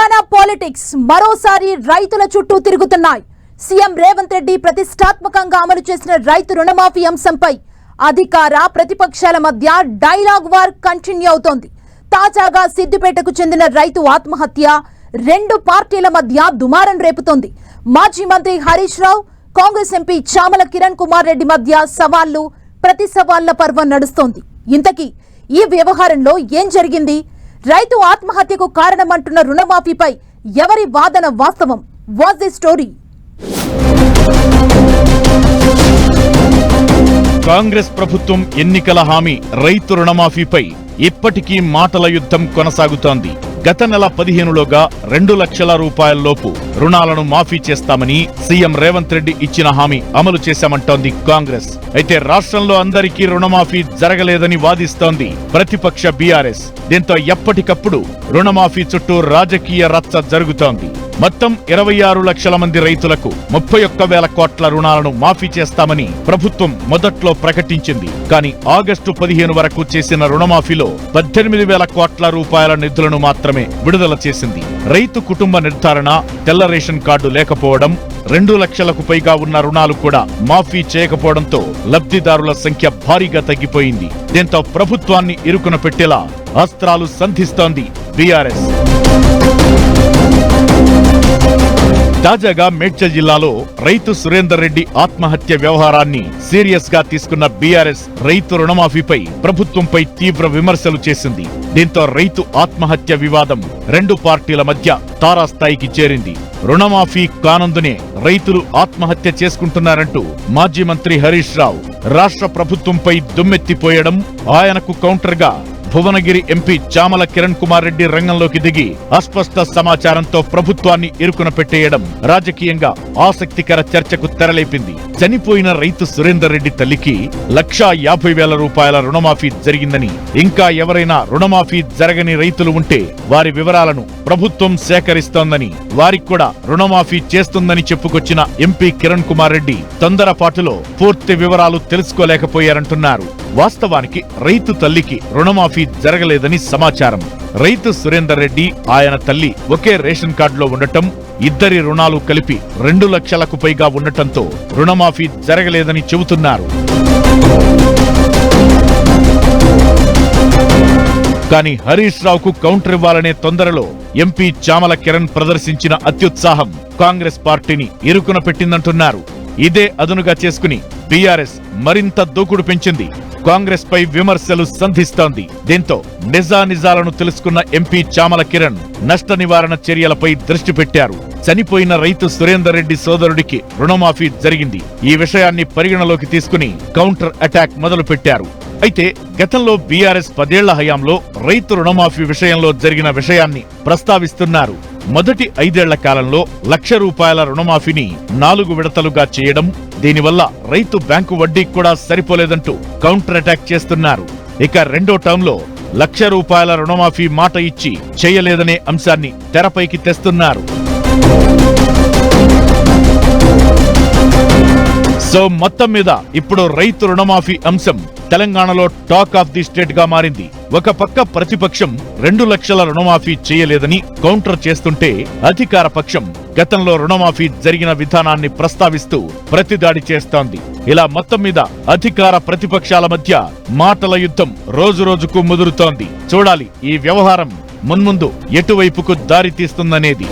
Telangana politics మరోసారి రైతుల చుట్టూ తిరుగుతున్నాయి. సీఎం రేవంత్ రెడ్డి ప్రతిష్టాత్మకంగా అమలు చేసిన రైతు రుణమాఫీ అంశంపై అధికార ప్రతిపక్షాల మధ్య డైలాగ్ వార్ కంటిన్యూ అవుతోంది. తాజాగా సిద్దిపేటకు చెందిన రైతు ఆత్మహత్య రెండు పార్టీల మధ్య దుమారం రేపుతోంది. మాజీ మంత్రి హరీష్ రావు, కాంగ్రెస్ ఎంపీ చామల కిరణ్ కుమార్ రెడ్డి మధ్య సవాళ్లు ప్రతి సవాళ్ల పర్వం నడుస్తోంది. ఇంతకీ ఈ వ్యవహారంలో ఏం జరిగింది? రైతు ఆత్మహత్యకు కారణమంటున్న రుణమాఫీపై ఎవరి వాదన వాస్తవం? What's the story? కాంగ్రెస్ ప్రభుత్వం ఎన్నికల హామీ రైతు రుణమాఫీపై ఇప్పటికీ మాటల యుద్ధం కొనసాగుతోంది. గత నెల 15లోగా 2 లక్షల రూపాయల్లోపు రుణాలను మాఫీ చేస్తామని సీఎం రేవంత్ రెడ్డి ఇచ్చిన హామీ అమలు చేశామంటోంది కాంగ్రెస్. అయితే రాష్ట్రంలో అందరికీ రుణమాఫీ జరగలేదని వాదిస్తోంది ప్రతిపక్ష బీఆర్ఎస్. దీంతో ఎప్పటికప్పుడు రుణమాఫీ చుట్టూ రాజకీయ రచ్చ జరుగుతోంది. మొత్తం 26 లక్షల మంది రైతులకు 31,000 కోట్ల రుణాలను మాఫీ చేస్తామని ప్రభుత్వం మొదట్లో ప్రకటించింది. కానీ ఆగస్టు 15 వరకు చేసిన రుణమాఫీలో 18,000 కోట్ల రూపాయల నిధులను మాత్రమే విడుదల చేసింది. రైతు కుటుంబ నిర్ధారణ, తెల్ల రేషన్ కార్డు లేకపోవడం, 2 లక్షలకు పైగా ఉన్న రుణాలు కూడా మాఫీ చేయకపోవడంతో లబ్ధిదారుల సంఖ్య భారీగా తగ్గిపోయింది. దీంతో ప్రభుత్వాన్ని ఇరుకున పెట్టేలా అస్త్రాలు సంధిస్తోంది బీఆర్ఎస్. తాజాగా మేడ్చల్ జిల్లాలో రైతు సురేందర్ రెడ్డి ఆత్మహత్య వ్యవహారాన్ని సీరియస్ గా తీసుకున్న బీఆర్ఎస్ రైతు రుణమాఫీపై ప్రభుత్వంపై తీవ్ర విమర్శలు చేసింది. దీంతో రైతు ఆత్మహత్య వివాదం రెండు పార్టీల మధ్య తారాస్థాయికి చేరింది. రుణమాఫీ కానందునే రైతులు ఆత్మహత్య చేసుకుంటున్నారంటూ మాజీ మంత్రి హరీష్ రావు రాష్ట్ర ప్రభుత్వంపై దుమ్మెత్తిపోయడం, ఆయనకు కౌంటర్ గా భువనగిరి ఎంపీ చామల కిరణ్ కుమార్ రెడ్డి రంగంలోకి దిగి అస్పష్ట సమాచారంతో ప్రభుత్వాన్ని ఇరుకున పెట్టేయడం రాజకీయంగా ఆసక్తికర చర్చకు తెరలేపింది. చనిపోయిన రైతు సురేందర్ రెడ్డి తల్లికి 1,50,000 రూపాయల రుణమాఫీ జరిగిందని, ఇంకా ఎవరైనా రుణమాఫీ జరగని రైతులు ఉంటే వారి వివరాలను ప్రభుత్వం సేకరిస్తోందని, వారికి కూడా రుణమాఫీ చేస్తుందని చెప్పుకొచ్చిన ఎంపీ కిరణ్ కుమార్ రెడ్డి తొందరపాటులో పూర్తి వివరాలు తెలుసుకోలేకపోయారంటున్నారు. వాస్తవానికి రైతు తల్లికి రుణమాఫీ జరగలేదని సమాచారం. రైతు సురేందర్ రెడ్డి, ఆయన తల్లి ఒకే రేషన్ కార్డులో ఉండటం, ఇద్దరి రుణాలు కలిపి 2 లక్షలకు పైగా ఉండటంతో రుణమాఫీ జరగలేదని చెబుతున్నారు. కానీ హరీష్ రావుకు కౌంటర్ ఇవ్వాలనే తొందరలో ఎంపీ చామల కిరణ్ ప్రదర్శించిన అత్యుత్సాహం కాంగ్రెస్ పార్టీని ఇరుకున పెట్టిందంటున్నారు. ఇదే అదునుగా చేసుకుని బీఆర్ఎస్ మరింత దూకుడు పెంచింది. కాంగ్రెస్ పై విమర్శలు సంధిస్తోంది. దీంతో నిజానిజాలను తెలుసుకున్న ఎంపీ చామల కిరణ్ నష్ట నివారణ చర్యలపై దృష్టి పెట్టారు. చనిపోయిన రైతు సురేందర్ రెడ్డి సోదరుడికి రుణమాఫీ జరిగింది. ఈ విషయాన్ని పరిగణలోకి తీసుకుని కౌంటర్ అటాక్ మొదలు పెట్టారు. అయితే గతంలో బీఆర్ఎస్ 10 ఏళ్ల హయాంలో రైతు రుణమాఫీ విషయంలో జరిగిన విషయాన్ని ప్రస్తావిస్తున్నారు. మొదటి 5 ఏళ్ల కాలంలో 1,00,000 రూపాయల రుణమాఫీని 4 విడతలుగా చేయడం, దీనివల్ల రైతు బ్యాంకు వడ్డీ కూడా సరిపోలేదంటూ కౌంటర్ అటాక్ చేస్తున్నారు. ఇక రెండో టర్మ్లో 1,00,000 రూపాయల రుణమాఫీ మాట ఇచ్చి చేయలేదనే అంశాన్ని తెరపైకి తెస్తున్నారు. సో మొత్తం మీద ఇప్పుడు రైతు రుణమాఫీ అంశం తెలంగాణలో టాక్ ఆఫ్ ది స్టేట్ గా మారింది. ఒక పక్క ప్రతిపక్షం 2 లక్షల రుణమాఫీ చేయలేదని కౌంటర్ చేస్తుంటే, అధికార పక్షం గతంలో రుణమాఫీ జరిగిన విధానాన్ని ప్రస్తావిస్తూ ప్రతిదాడి చేస్తోంది. ఇలా మొత్తం మీద అధికార ప్రతిపక్షాల మధ్య మాటల యుద్ధం రోజురోజుకు ముదురుతోంది. చూడాలి ఈ వ్యవహారం మున్ముందు ఎటువైపుకు దారి తీస్తుందనేది.